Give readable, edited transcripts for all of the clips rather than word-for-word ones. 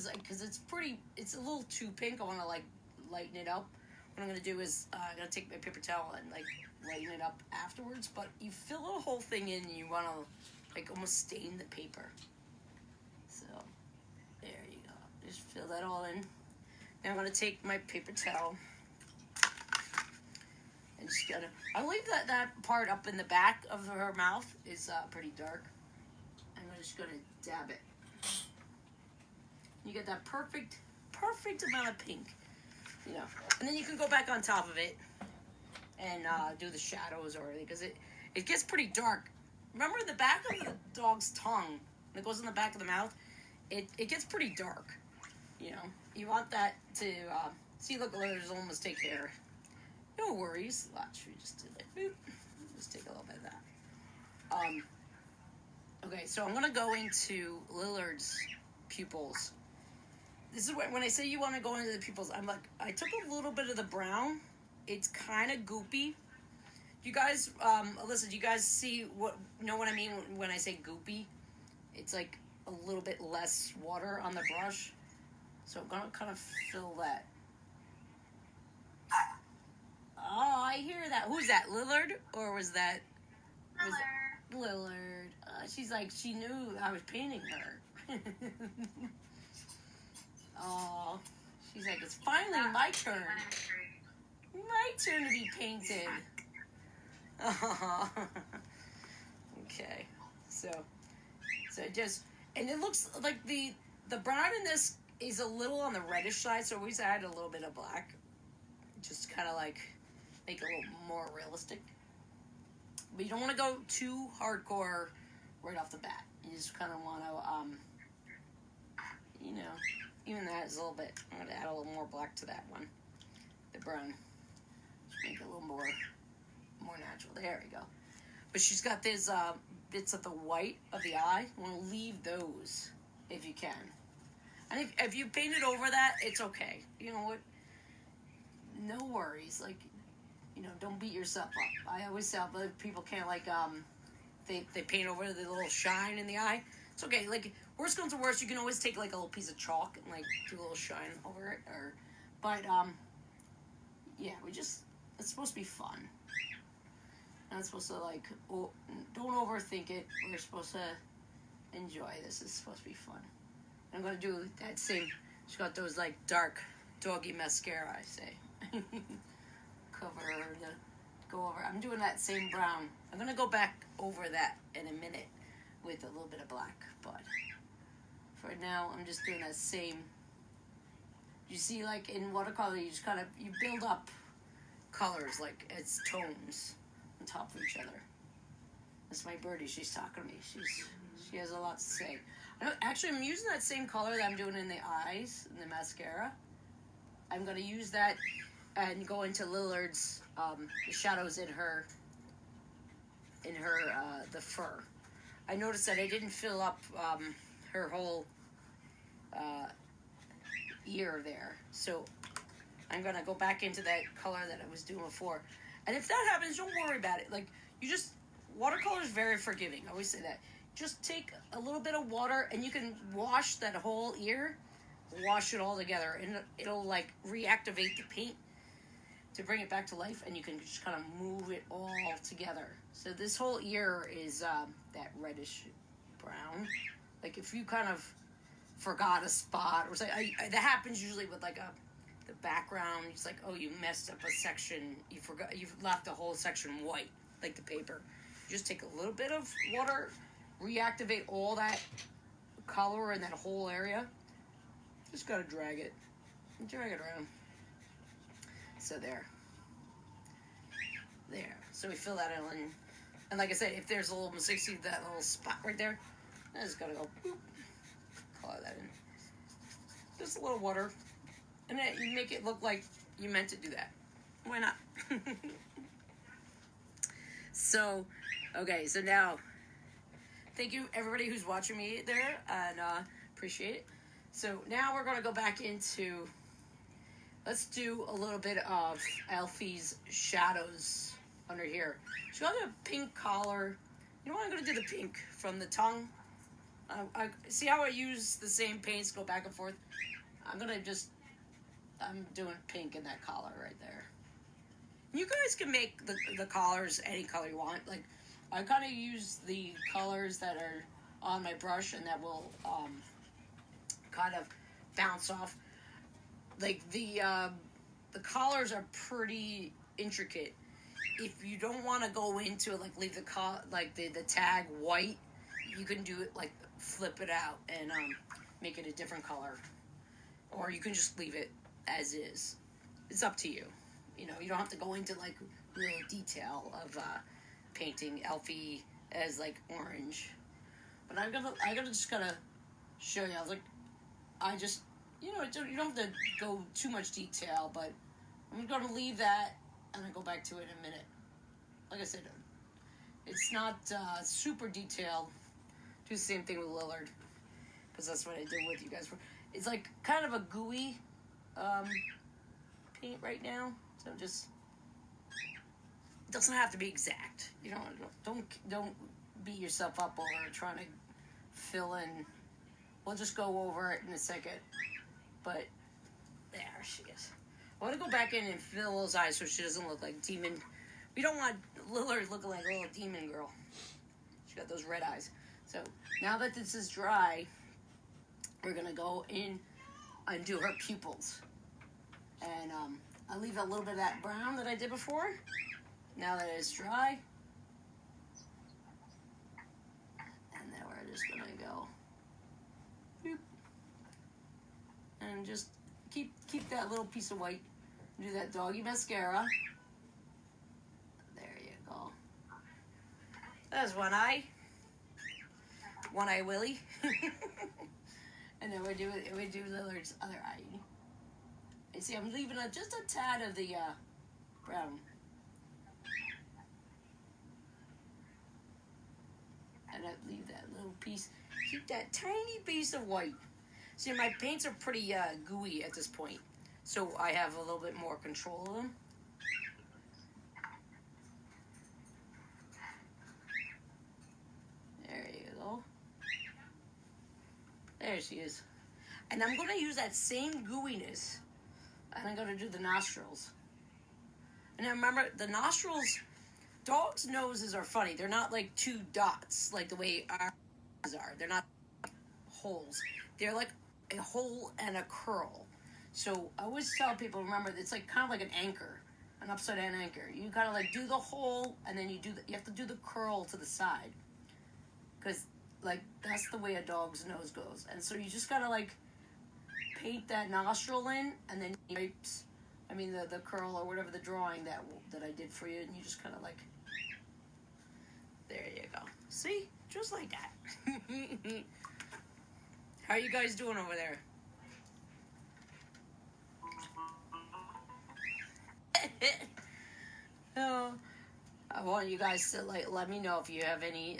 like, because it's a little too pink. I want to like lighten it up. What I'm going to do is I'm going to take my paper towel and like lighten it up afterwards. But you fill the whole thing in and you want to like almost stain the paper. So there you go. Just fill that all in. Now I'm going to take my paper towel and just gonna, I believe that part up in the back of her mouth is pretty dark. I'm just going to dab it. You get that perfect amount of pink, you know. And then you can go back on top of it and do the shadows or anything, because it gets pretty dark. Remember the back of the dog's tongue that goes in the back of the mouth? It gets pretty dark, you know. You want that to, see, look, there's almost take care. No worries. Watch, we just did like, boop. Just take a little bit of that. Okay, so I'm going to go into Lillard's pupils. This is when I say you want to go into the pupils, I'm like, I took a little bit of the brown. It's kind of goopy. You guys, listen, do you guys know what I mean when I say goopy? It's like a little bit less water on the brush. So I'm going to kind of fill that. Oh, I hear that. Who's that, Lillard? Or was that... Lillard. She's like, she knew I was painting her. Oh, she's like, it's finally my turn. My turn to be painted. Oh. Okay. So just, and it looks like the brown in this is a little on the reddish side, so we add a little bit of black. Just kind of like make it a little more realistic. But you don't want to go too hardcore right off the bat. You just kind of want to, you know, even that is a little bit. I'm going to add a little more black to that one. The brown. Just make it a little more natural. There we go. But she's got these bits of the white of the eye. You want to leave those if you can. And if you painted over that, it's okay. You know what? No worries. Like, you know, don't beat yourself up. I always tell other people can't, like, they paint over the little shine in the eye. It's okay. Like, worst comes to worst, you can always take, like, a little piece of chalk and, like, do a little shine over it. But, yeah, it's supposed to be fun. Not supposed to, like, don't overthink it. We're supposed to enjoy this. It's supposed to be fun. I'm going to do that same, she's got those, like, dark doggy mascara, I say. Go over. I'm doing that same brown. I'm going to go back over that in a minute with a little bit of black. But for now, I'm just doing that same. You see, like, in watercolor, you just kind of, you build up colors, like, it's tones on top of each other. That's my birdie. She's talking to me. She has a lot to say. Actually, I'm using that same color that I'm doing in the eyes, in the mascara. I'm going to use that and go into Lillard's, the shadows in her, the fur. I noticed that I didn't fill up her whole ear there. So I'm going to go back into that color that I was doing before. And if that happens, don't worry about it. Like, watercolor is very forgiving. I always say that. Just take a little bit of water and you can wash that whole ear, wash it all together, and it'll, like, reactivate the paint to bring it back to life, and you can just kind of move it all together. So this whole ear is that reddish brown. Like, if you kind of forgot a spot or something, that happens usually with, like, the background. It's like, oh, you messed up a section. You've left the whole section white, like the paper. You just take a little bit of water, reactivate all that color in that whole area. Just gotta drag it around. So there. So we fill that in. And like I said, if there's a little mistake, see that little spot right there? I just gotta go, boop, color that in. Just a little water. And then you make it look like you meant to do that. Why not? So, okay, so now, thank you everybody who's watching me there, and appreciate it. So now we're gonna go back into, let's do a little bit of Alfie's shadows under here. She's got a pink collar. You know what? I'm going to do the pink from the tongue I see how I use the same paints, go back and forth. I'm doing pink in that collar right there. You guys can make the collars any color you want. Like, I kind of use the colors that are on my brush, and that will kind of bounce off. Like, the collars are pretty intricate. If you don't want to go into it, like leave the tag white, you can do it like flip it out and make it a different color, or you can just leave it as is. It's up to you. You know, you don't have to go into like real detail of painting Elfie as like orange. But I'm gonna just kind of show you. I just, you know, you don't have to go too much detail, but I'm gonna leave that and I go back to it in a minute. Like I said, it's not super detailed. Do the same thing with Lillard, because that's what I did with you guys. It's like kind of a gooey paint right now, so just, it doesn't have to be exact. You know, don't beat yourself up over trying to fill in. We'll just go over it in a second. But there she is. I want to go back in and fill those eyes so she doesn't look like demon. We don't want Lillard looking like a little demon girl. She got those red eyes. So now that this is dry, we're gonna go in and do her pupils. And I'll leave a little bit of that brown that I did before. Now that it's dry. And then we're just gonna go. Boop. And just keep that little piece of white. Do that doggy mascara. There you go. That's one eye. One eye Willie. And then we do Lillard's other eye. You see, I'm leaving just a tad of the brown. And I leave that little piece. Keep that tiny piece of white. See, my paints are pretty gooey at this point, so I have a little bit more control of them. There you go. There she is. And I'm going to use that same gooiness, and I'm going to do the nostrils. And now remember, the nostrils, dogs' noses are funny. They're not like two dots like the way ours are. They're not holes. They're like a hole and a curl. So I always tell people, remember, it's like kind of like an anchor, an upside down anchor. You gotta like do the hole, and then you have to do the curl to the side, because like that's the way a dog's nose goes. And so you just gotta like paint that nostril in, and then the curl or whatever the drawing that I did for you, and you just kind of like, there you go. See, just like that. How are you guys doing over there? Oh, I want you guys to let me know if you have any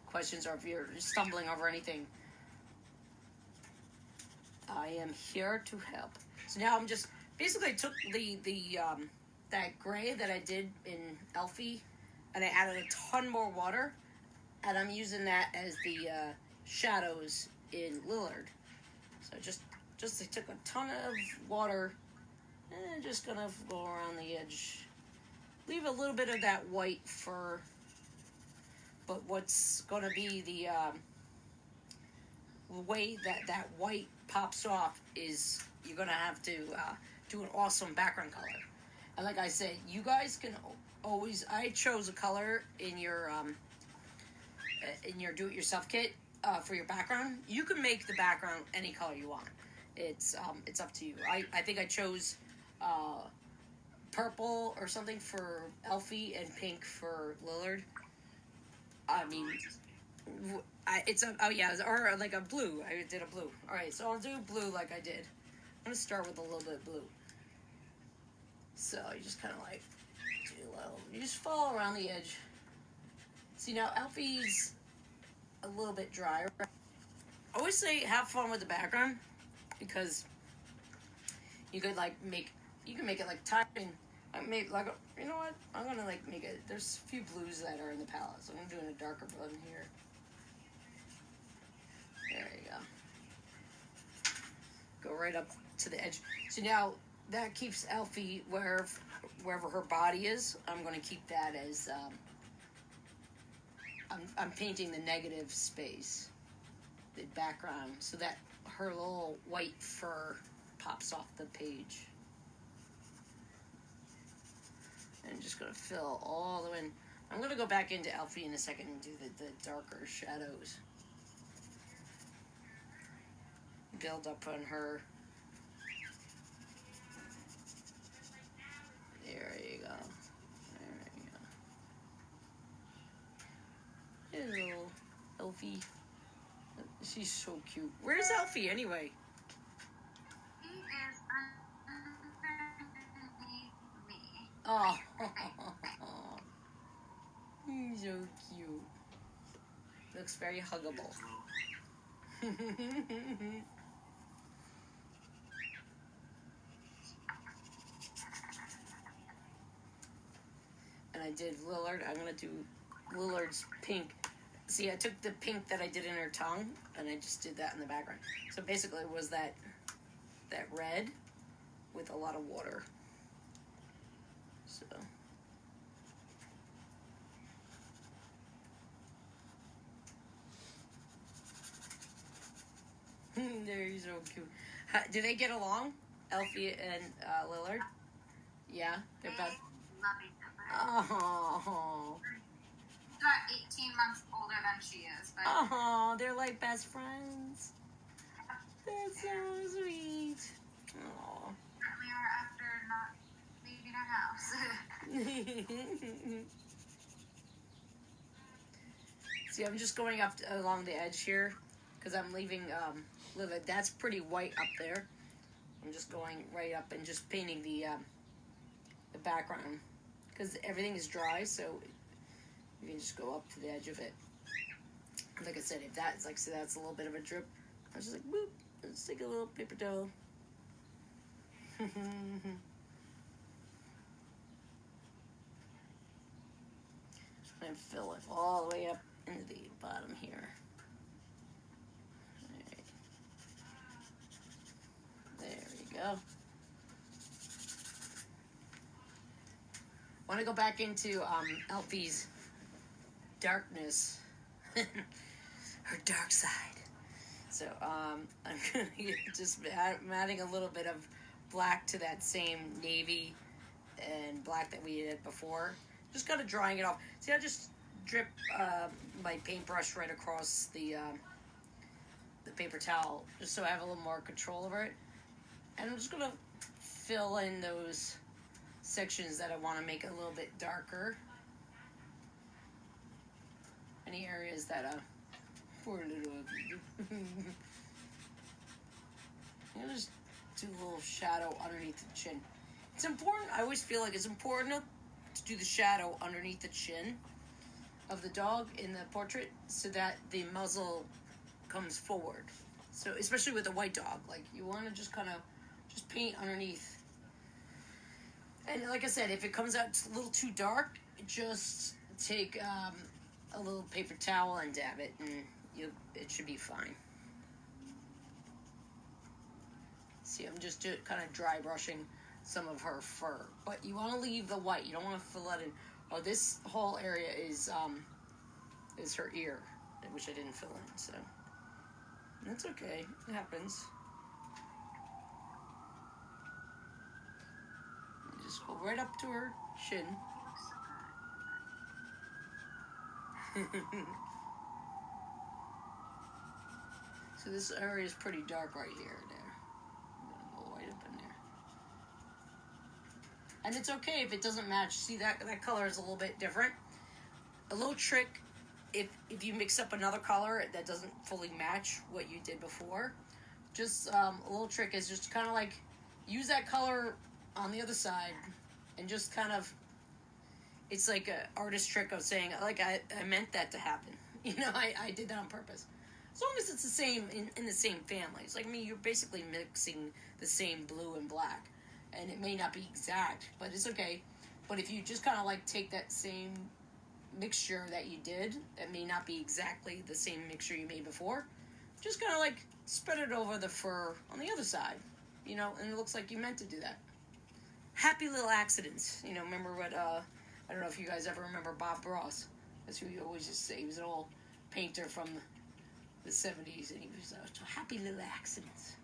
questions or if you're stumbling over anything. I am here to help. So now I'm just basically took the that gray that I did in Elfie, and I added a ton more water, and I'm using that as the shadows in Lillard. So just I took a ton of water and just gonna go around the edge. Leave a little bit of that white fur, but what's gonna be the way that white pops off is you're gonna have to do an awesome background color. And like I said, you guys can always, I chose a color in your do-it-yourself kit for your background. You can make the background any color you want. It's up to you. I think I chose purple or something for Elfie and pink for Lillard. I mean, or like a blue. I did a blue. All right, so I'll do blue like I did. I'm gonna start with a little bit of blue. So you just kind of like do a little. You just follow around the edge. See, now Elfie's a little bit drier. I always say have fun with the background, because you could make it like typing. I made like you know what? I'm gonna make it. There's a few blues that are in the palette, so I'm doing a darker blue here. go right up to the edge. So now that keeps Elfie wherever her body is. I'm going to keep that as, I'm painting the negative space, the background, so that her little white fur pops off the page. And I'm just going to fill all the way in. I'm going to go back into Elfie in a second and do the darker shadows. Build up on her. There you go. There you go. Hello, Elfie. She's so cute. Where's Elfie anyway? He is underneath me. Oh. He's so cute. Looks very huggable. And I did Lillard. I'm going to do Lillard's pink. See, I took the pink that I did in her tongue, and I just did that in the background. So basically it was that red with a lot of water. So. They're so cute. Do they get along, Elfie and Lillard? Yeah, they're both. Love each other. Oh. About 18 months older than she is, but Oh, they're like best friends. That's so sweet. Oh. we are after not leaving our house. See, I'm just going up along the edge here because I'm leaving Lillard. That's pretty white up there. I'm just going right up and just painting the background because everything is dry, so you can just go up to the edge of it. Like I said, if that's like, so that's a little bit of a drip, I was just like, boop, let's take a little paper towel. And fill it all the way up into the bottom here. All right. There we go. Want to go back into Elfie's darkness, her dark side. So I'm gonna I'm adding a little bit of black to that same navy and black that we did before. Just kind of drying it off. See, I just drip my paintbrush right across the paper towel, just so I have a little more control over it. And I'm just gonna fill in those sections that I want to make a little bit darker. Any areas that poor little I'll just do a little shadow underneath the chin. It's important. I always feel like it's important to do the shadow underneath the chin of the dog in the portrait so that the muzzle comes forward. So especially with a white dog, like you want to just kind of just paint underneath. And like I said, if it comes out a little too dark, just take a little paper towel and dab it, and it should be fine. See, I'm just kind of dry brushing some of her fur, but you want to leave the white. You don't want to fill that in. Oh, this whole area is her ear, which I didn't fill in, so that's okay. It happens. Just go right up to her chin. So this area is pretty dark right here. There. I'm gonna go right up in there. And it's okay if it doesn't match. See, that color is a little bit different. A little trick, if you mix up another color that doesn't fully match what you did before, just a little trick is just kind of like use that color on the other side and just kind of, it's like an artist trick of saying, like, I meant that to happen. You know, I did that on purpose. As long as it's the same, in the same family. It's like, I mean, you're basically mixing the same blue and black. And it may not be exact, but it's okay. But if you just kind of like take that same mixture that you did, that may not be exactly the same mixture you made before, just kind of like spread it over the fur on the other side, you know, and it looks like you meant to do that. Happy little accidents, you know. Remember what, I don't know if you guys ever remember Bob Ross. That's who you always just say. He was an old painter from the 70s, and he was happy little accidents.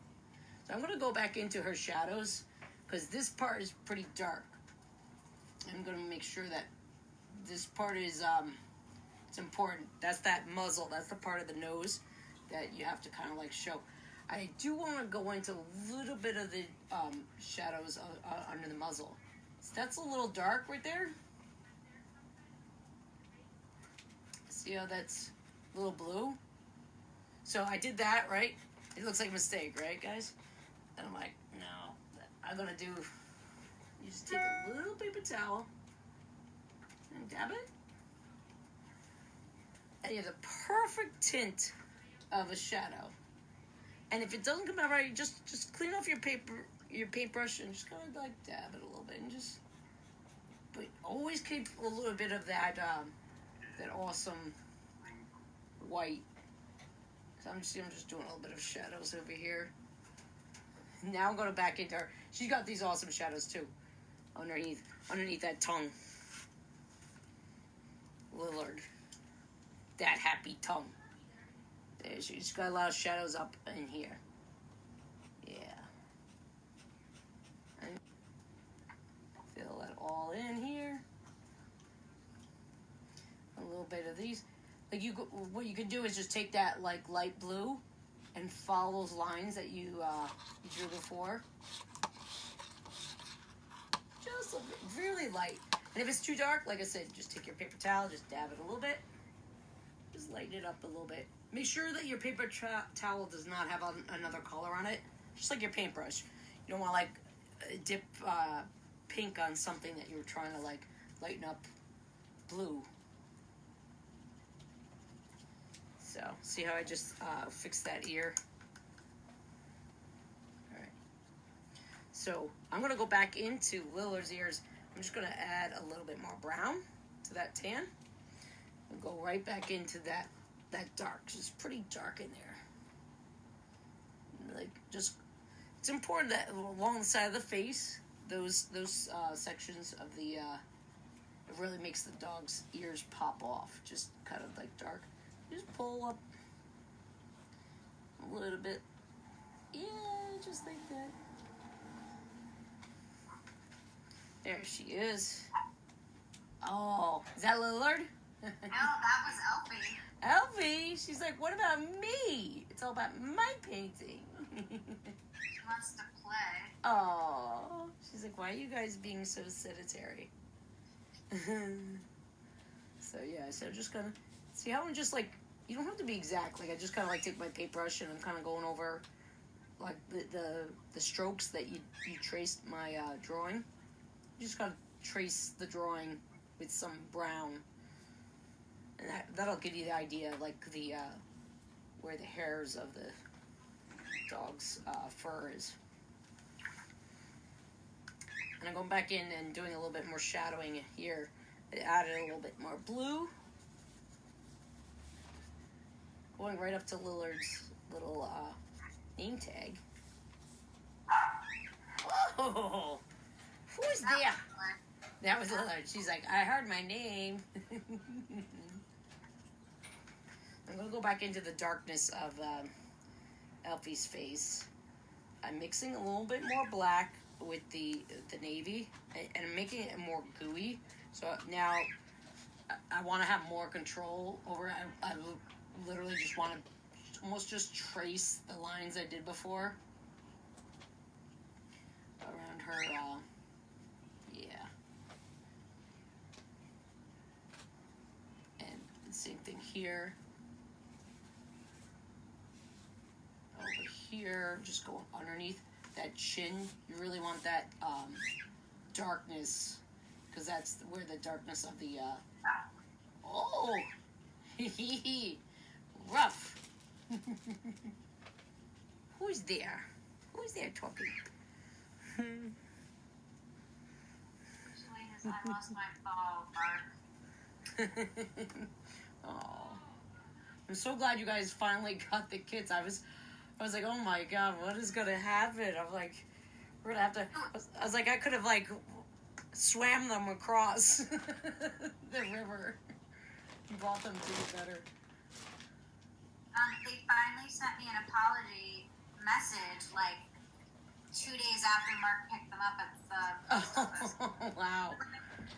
So I'm going to go back into her shadows, because this part is pretty dark. I'm going to make sure that this part is, it's important. That's that muzzle. That's the part of the nose that you have to kind of like show. I do want to go into a little bit of the shadows under the muzzle. So that's a little dark right there. See how that's a little blue? So I did that, right? It looks like a mistake, right, guys? And I'm like, no. I'm going to do, you just take a little paper towel and dab it. And you have the perfect tint of a shadow. And if it doesn't come out right, just clean off your paintbrush and just kind of like dab it a little bit and just, but always keep a little bit of that that awesome white. So I'm just doing a little bit of shadows over here. Now I'm going back into her. She's got these awesome shadows too, underneath that tongue. Lillard, that happy tongue. There, she's got a lot of shadows up in here. Yeah. And fill that all in here. A little bit of these. Like what you can do is just take that like light blue and follow those lines that you drew before. Just a bit, really light. And if it's too dark, like I said, just take your paper towel, just dab it a little bit. Just lighten it up a little bit. Make sure that your paper towel does not have another color on it. Just like your paintbrush. You don't want to like dip pink on something that you're trying to like lighten up blue. So, see how I just fixed that ear? Alright. So, I'm going to go back into Lillard's ears. I'm just going to add a little bit more brown to that tan. And go right back into that dark. It's pretty dark in there. Like, just, it's important that along the side of the face, those sections of the, it really makes the dog's ears pop off. Just kind of like dark. Just pull up a little bit. Yeah, just like that. There she is. Oh, is that Lillard? No, that was Elfie. Elfie? She's like, what about me? It's all about my painting. She wants to play. Oh, she's like, why are you guys being so sedentary? So yeah, so just gonna see how I'm just like, you don't have to be exact. Like I just kind of like take my paintbrush and I'm kind of going over like the strokes that you traced my drawing. You just gotta trace the drawing with some brown, and that'll give you the idea of like the where the hairs of the dog's fur is. And I'm going back in and doing a little bit more shadowing here. I added a little bit more blue. Going right up to Lillard's little name tag. Oh, who's there? That was Lillard. She's like, I heard my name. I'm going to go back into the darkness of Elfie's face. I'm mixing a little bit more black with the navy, and I'm making it more gooey. So now I want to have more control over it. I literally just want to almost just trace the lines I did before around her, yeah. And the same thing here. Over here, just going underneath that chin. You really want that darkness, because that's where the darkness of the, oh, rough. Who's there? Who's there talking? I lost my phone. Oh, I'm so glad you guys finally got the kits. I was was like, oh my god, what is gonna happen? I'm like, we're gonna have to. I was like, I could have like swam them across the river and brought them to the better. They finally sent me an apology message like 2 days after Mark picked them up at the post office. Oh, wow.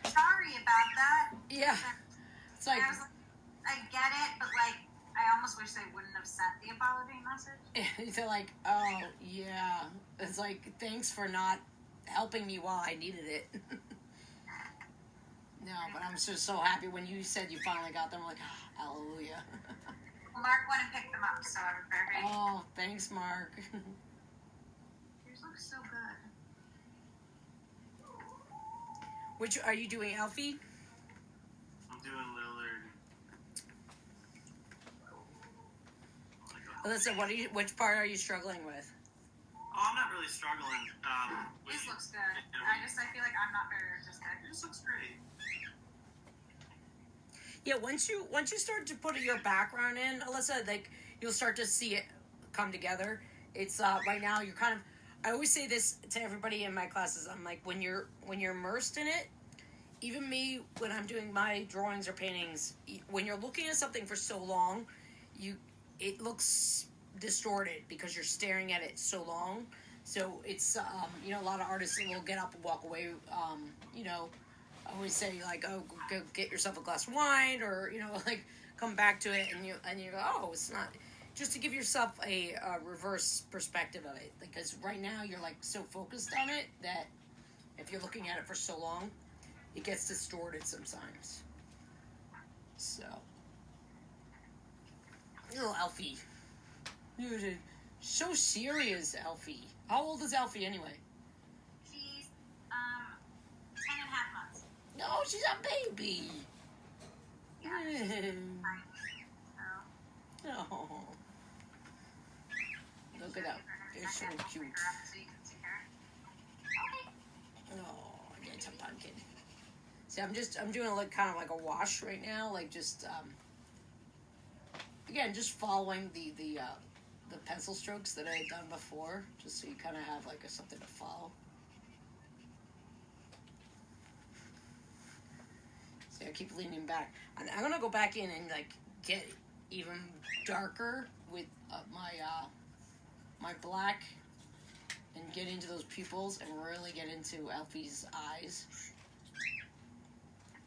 Sorry about that. Yeah. It's like, I was like, I get it, but like, I almost wish they wouldn't have sent the apology message. they're like, oh, yeah. It's like, thanks for not helping me while I needed it. No, but I'm just so happy when you said you finally got them. I'm like, oh, hallelujah. Well, Mark went and picked them up, so I was very grateful. Oh, thanks, Mark. Yours looks so good. Which, are you doing Alfie? I'm doing Lillard. Alyssa, which part are you struggling with? Oh, I'm not really struggling. This looks good. I feel like I'm not very artistic. This looks great. Yeah, once you start to put your background in, Alyssa, like you'll start to see it come together. It's right now you're kind of. I always say this to everybody in my classes. I'm like, when you're immersed in it, even me when I'm doing my drawings or paintings, when you're looking at something for so long, it looks distorted because you're staring at it so long. So it's a lot of artists will get up and walk away. I always say like, oh, go get yourself a glass of wine, or like come back to it, and you go, oh, it's not. Just to give yourself a reverse perspective of it, because right now you're like so focused on it that if you're looking at it for so long, it gets distorted sometimes. So, little Alfie, dude, so serious, Alfie. How old is Alfie anyway? She's 10.5 months. No, she's a baby. Yeah. Oh. Look at that. They're so cute. Oh, I get some pumpkin. See, I'm doing like kind of like a wash right now, like just again, just following the pencil strokes that I had done before, just so you kind of have like something to follow. See, I keep leaning back. I'm gonna go back in and like get even darker with my black and get into those pupils and really get into Alfie's eyes.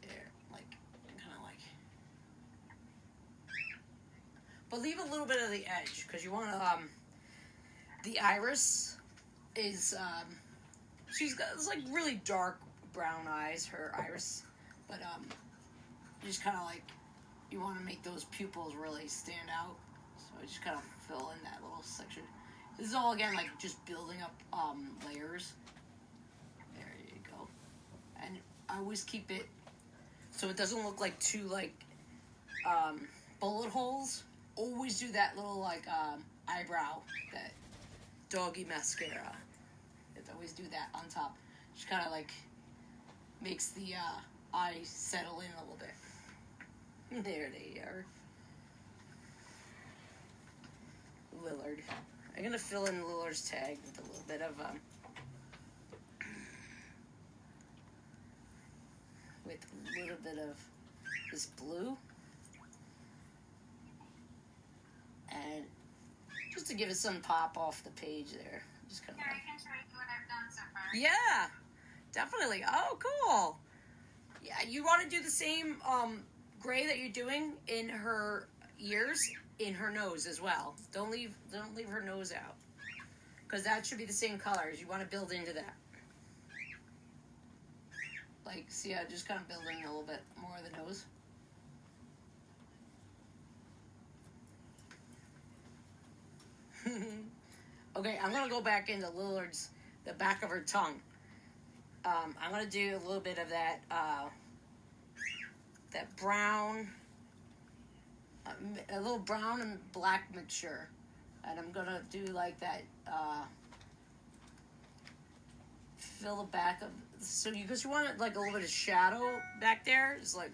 There, like, kind of like. But leave a little bit of the edge, because you want to, the iris is, she's got, it's like really dark brown eyes, her iris. But, you just kind of like, you want to make those pupils really stand out. So I just kind of fill in that little section. This is all, again, like just building up layers. There you go. And I always keep it so it doesn't look like two like bullet holes. Always do that little like eyebrow, that doggy mascara. Always do that on top. Just kind of like makes the eye settle in a little bit. There they are. Lillard. I'm gonna fill in Lillard's tag with a little bit of this blue, and just to give it some pop off the page there. Just kind of. Yeah, I can show you what I've done so far. Yeah, definitely. Oh, cool. Yeah, you want to do the same gray that you're doing in her ears, in her nose as well. Don't leave her nose out, because that should be the same colors. You want to build into that. Like, see, I just kind of build in a little bit more of the nose. Okay, I'm gonna go back into Lillard's, the back of her tongue. I'm gonna do a little bit of that that brown, a little brown and black mixture, and I'm gonna do like that. Fill the back of, so because you want it like a little bit of shadow back there. It's like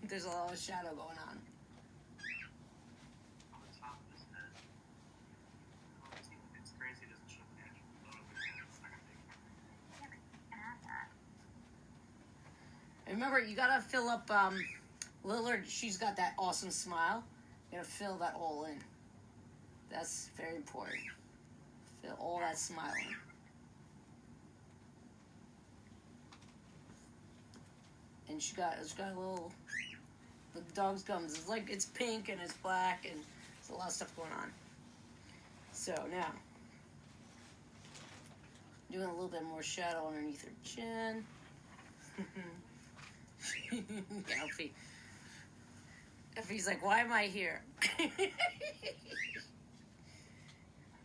there's a lot of shadow going on. On the top of his head. remember, you gotta fill up, Lillard, she's got that awesome smile. You gotta fill that all in. That's very important. Fill all that smile in. And she got a little, the dog's gums. It's like, it's pink and it's black and there's a lot of stuff going on. So now, doing a little bit more shadow underneath her chin. Alfie. Alfie's like, why am I here?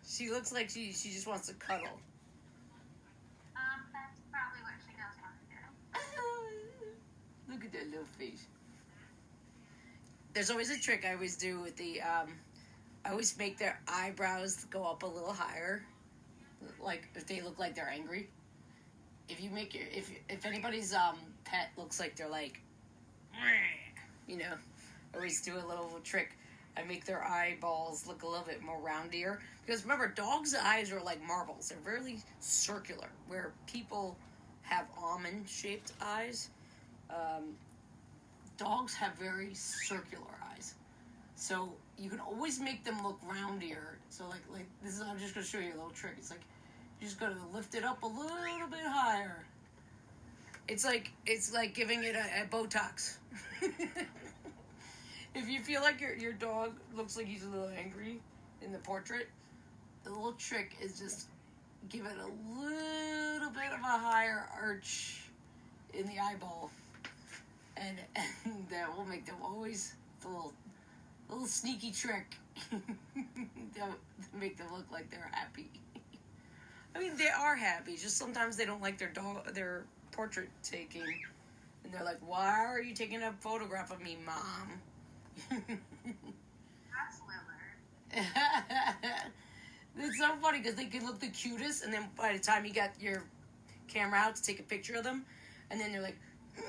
She looks like she just wants to cuddle. That's probably what she does want to do. Look at that little face. There's always a trick I always do with the, I always make their eyebrows go up a little higher. Like, if they look like they're angry. If you make your, if anybody's, pet looks like they're like, you know, I always do a little trick. I make their eyeballs look a little bit more roundier. Because remember, dogs' eyes are like marbles. They're really circular. Where people have almond-shaped eyes, dogs have very circular eyes. So you can always make them look roundier. So like this is, I'm just going to show you a little trick. It's like, you just got to lift it up a little bit higher. It's like giving it a Botox. If you feel like your dog looks like he's a little angry in the portrait, the little trick is just give it a little bit of a higher arch in the eyeball, and that will make them always the little sneaky trick that make them look like they're happy. I mean, they are happy. Just sometimes they don't like their portrait taking, and they're like, "Why are you taking a photograph of me, Mom?" That's Lillard. It's so funny because they can look the cutest, and then by the time you got your camera out to take a picture of them, and then they're like,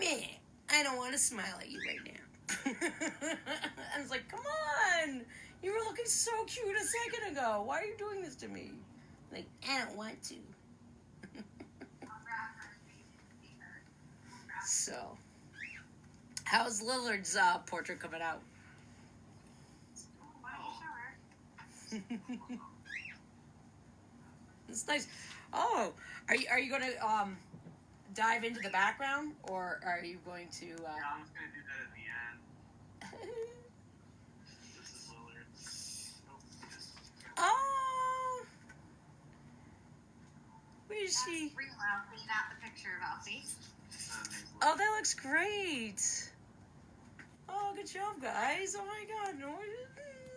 "Meh, I don't want to smile at you right now." And it's like, come on, you were looking so cute a second ago. Why are you doing this to me? Like, I don't want to. So, how's Lillard's portrait coming out? It's nice. Oh, are you going to dive into the background, or are you going to? Yeah, I'm just gonna do that at the end. This is Lillard. Oh, where is she? That's real Alfie, not the picture of Alfie. Oh, that looks great. Oh, good job, guys. Oh my God, no.